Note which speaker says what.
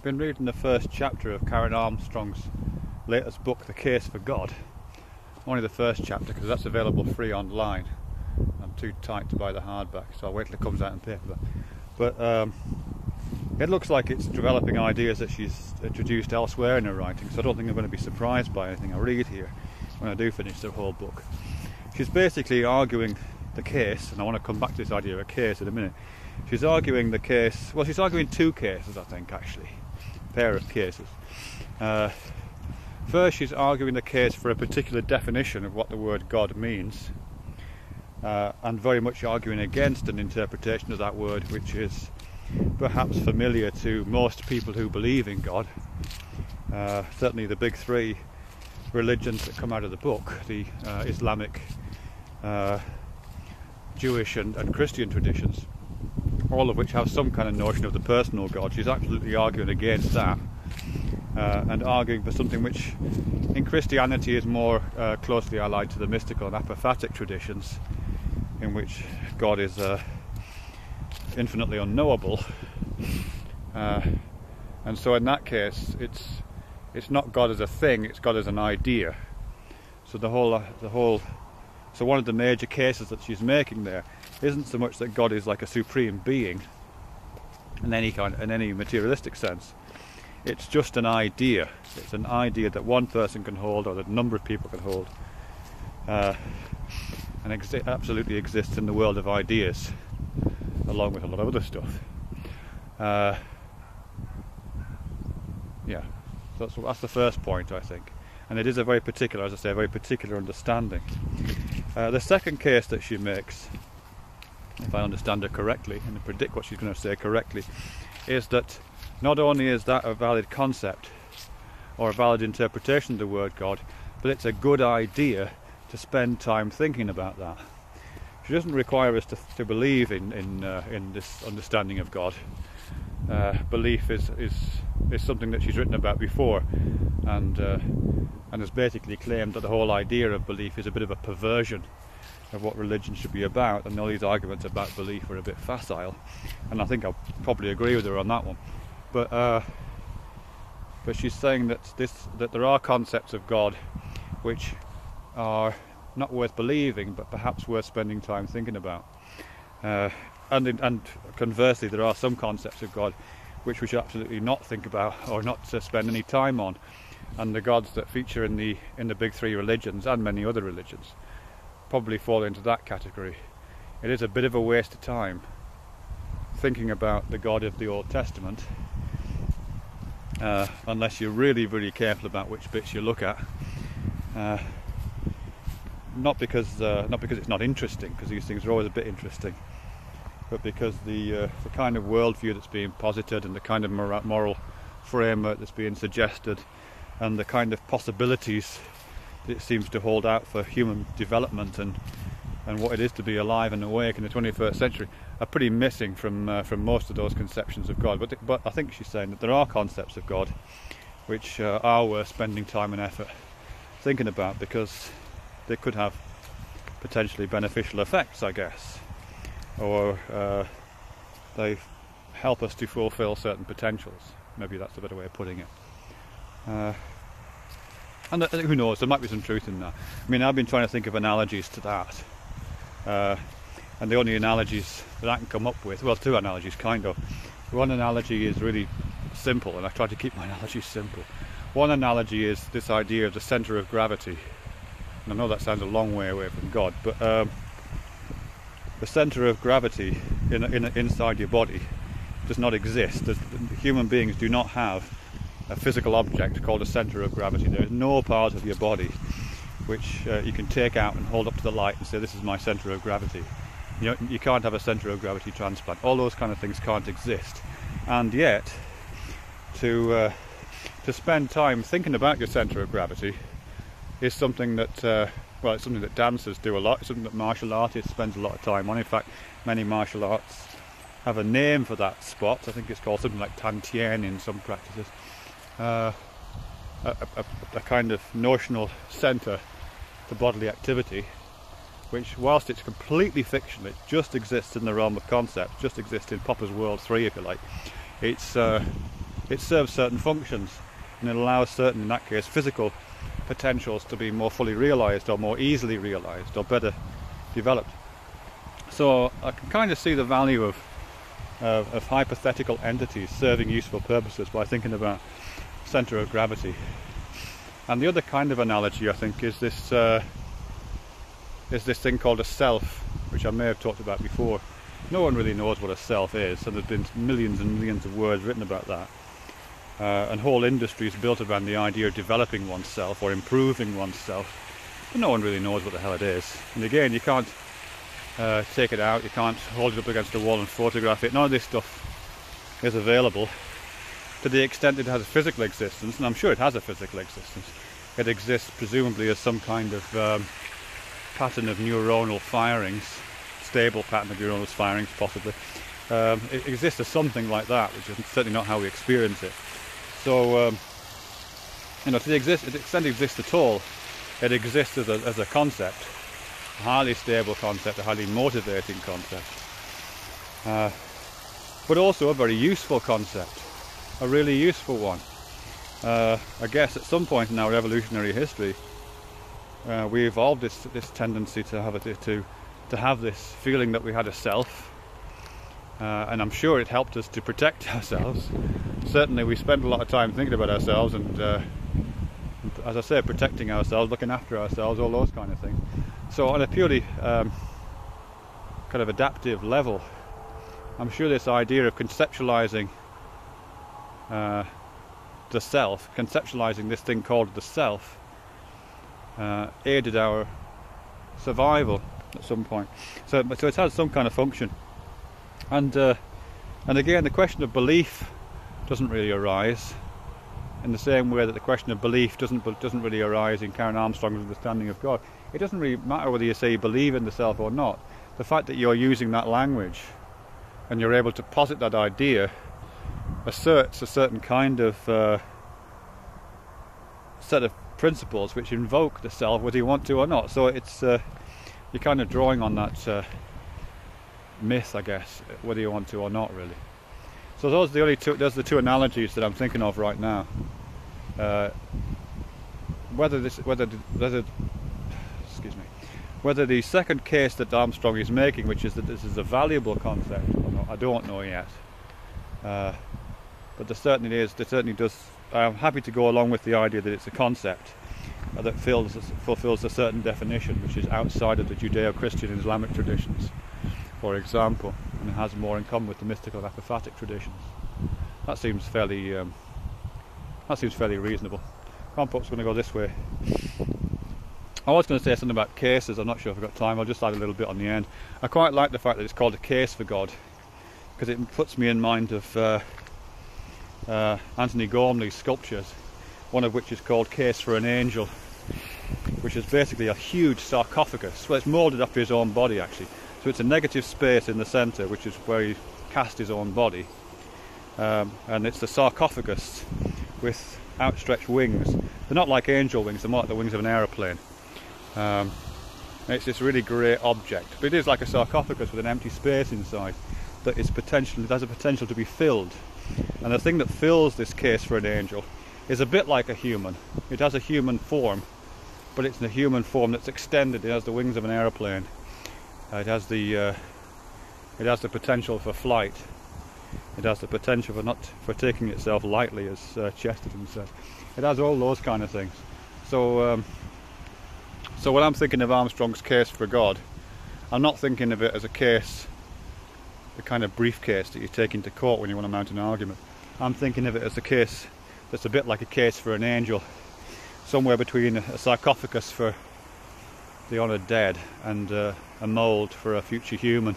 Speaker 1: been reading the first chapter of Karen Armstrong's latest book, The Case for God. Only the first chapter, because that's available free online. I'm too tight to buy the hardback, so I'll wait till it comes out in paperback. But it looks like it's developing ideas that she's introduced elsewhere in her writing, so I don't think I'm going to be surprised by anything I read here when I do finish the whole book. She's basically arguing the case, and I want to come back to this idea of a case in a minute. She's arguing the case, well, she's arguing two cases, I think, actually. Pair of cases. First, she's arguing the case for a particular definition of what the word God means, and very much arguing against an interpretation of that word which is perhaps familiar to most people who believe in God. Certainly the big three religions that come out of the book, the Islamic, Jewish and Christian traditions, all of which have some kind of notion of the personal God. She's absolutely arguing against that, and arguing for something which in Christianity is more closely allied to the mystical and apophatic traditions, in which God is infinitely unknowable, and so in that case it's not God as a thing, it's God as an idea. So so one of the major cases that she's making there isn't so much that God is like a supreme being in any materialistic sense. It's just an idea. It's an idea that one person can hold, or that a number of people can hold, and absolutely exists in the world of ideas, along with a lot of other stuff. Yeah, so that's the first point, I think. And it is a very particular, as I say, a very particular understanding. The second case that she makes, if I understand her correctly, and I predict what she's going to say correctly, is that not only is that a valid concept or a valid interpretation of the word God, but it's a good idea to spend time thinking about that. She doesn't require us to believe in this understanding of God. Belief is something that she's written about before, and has basically claimed that the whole idea of belief is a bit of a perversion of what religion should be about, and all these arguments about belief are a bit facile, and I think I'll probably agree with her on that one. But she's saying that there are concepts of God which are not worth believing, but perhaps worth spending time thinking about. And conversely, there are some concepts of God which we should absolutely not think about or not spend any time on. And the gods that feature in the big three religions and many other religions probably fall into that category. It is a bit of a waste of time thinking about the God of the Old Testament, unless you're really, really careful about which bits you look at. Not because it's not interesting, because these things are always a bit interesting, but because the kind of worldview that's being posited and the kind of moral framework that's being suggested and the kind of possibilities that it seems to hold out for human development and what it is to be alive and awake in the 21st century are pretty missing from most of those conceptions of God. But I think she's saying that there are concepts of God which are worth spending time and effort thinking about, because they could have potentially beneficial effects, I guess, or they help us to fulfill certain potentials. Maybe that's a better way of putting it. And who knows, there might be some truth in that. I mean, I've been trying to think of analogies to that, and the only analogies that I can come up with, well, two analogies kind of. One analogy is really simple, and I try to keep my analogies simple. One analogy is this idea of the centre of gravity. And I know that sounds a long way away from God, but the centre of gravity inside your body does not exist. Human beings do not have a physical object called a centre of gravity. There is no part of your body which you can take out and hold up to the light and say, this is my centre of gravity. You can't have a centre of gravity transplant. All those kind of things can't exist. And yet, to spend time thinking about your centre of gravity is something that, it's something that dancers do a lot. It's something that martial artists spend a lot of time on. In fact, many martial arts have a name for that spot. I think it's called something like Tan Tien in some practices. A kind of notional centre for bodily activity, which, whilst it's completely fictional, it just exists in the realm of concept, just exists in Popper's World 3, if you like. It's it serves certain functions, and it allows certain, in that case, physical potentials to be more fully realised, or more easily realised, or better developed. So I can kind of see the value of hypothetical entities serving useful purposes by thinking about centre of gravity. And the other kind of analogy, I think, is this thing called a self, which I may have talked about before. No one really knows what a self is, and there's been millions and millions of words written about that. And whole industries built around the idea of developing oneself or improving oneself, but no one really knows what the hell it is. And again, you can't take it out, you can't hold it up against a wall and photograph it. None of this stuff is available. To the extent it has a physical existence, and I'm sure it has a physical existence, it exists presumably as some kind of pattern of neuronal firings, stable pattern of neuronal firings possibly. It exists as something like that, which is certainly not how we experience it. So, to the extent it exists at all, it exists as a concept, a highly stable concept, a highly motivating concept, but also a very useful concept, a really useful one. I guess at some point in our evolutionary history, we evolved this tendency to have this feeling that we had a self, and I'm sure it helped us to protect ourselves. Certainly we spent a lot of time thinking about ourselves and as I say, protecting ourselves, looking after ourselves, all those kind of things. So on a purely kind of adaptive level, I'm sure this idea of conceptualizing the self, conceptualizing this thing called the self, aided our survival at some point. So it has some kind of function. And again, the question of belief doesn't really arise in the same way that the question of belief doesn't really arise in Karen Armstrong's understanding of God. It doesn't really matter whether you say you believe in the self or not. The fact that you're using that language and you're able to posit that idea asserts a certain kind of set of principles which invoke the self, whether you want to or not. So it's you're kind of drawing on that myth, I guess, whether you want to or not, really. So those are the two analogies that I'm thinking of right now. Whether the second case that Armstrong is making, which is that this is a valuable concept or not, I don't know yet. But there certainly does. I'm happy to go along with the idea that it's a concept that fulfills a certain definition, which is outside of the Judeo-Christian and Islamic traditions, for example, and it has more in common with the mystical and apophatic traditions. That seems fairly reasonable. Compote's going to go this way. I was going to say something about cases. I'm not sure if I've got time. I'll just add a little bit on the end. I quite like the fact that it's called a case for God, because it puts me in mind of Anthony Gormley's sculptures, one of which is called Case for an Angel, which is basically a huge sarcophagus. Well, it's moulded up to his own body, actually. So it's a negative space in the centre, which is where he cast his own body. And it's a sarcophagus with outstretched wings. They're not like angel wings, they're more like the wings of an aeroplane. It's this really great object, but it is like a sarcophagus with an empty space inside that has a potential to be filled. And the thing that fills this case for an angel is a bit like a human. It has a human form, but it's a human form that's extended. It has the wings of an aeroplane. It has the potential for flight. It has the potential for taking itself lightly, as Chesterton said. It has all those kind of things. So when I'm thinking of Armstrong's case for God, I'm not thinking of it as a case, the kind of briefcase that you take into court when you want to mount an argument. I'm thinking of it as a case that's a bit like a case for an angel, somewhere between a sarcophagus for the honoured dead and a mould for a future human.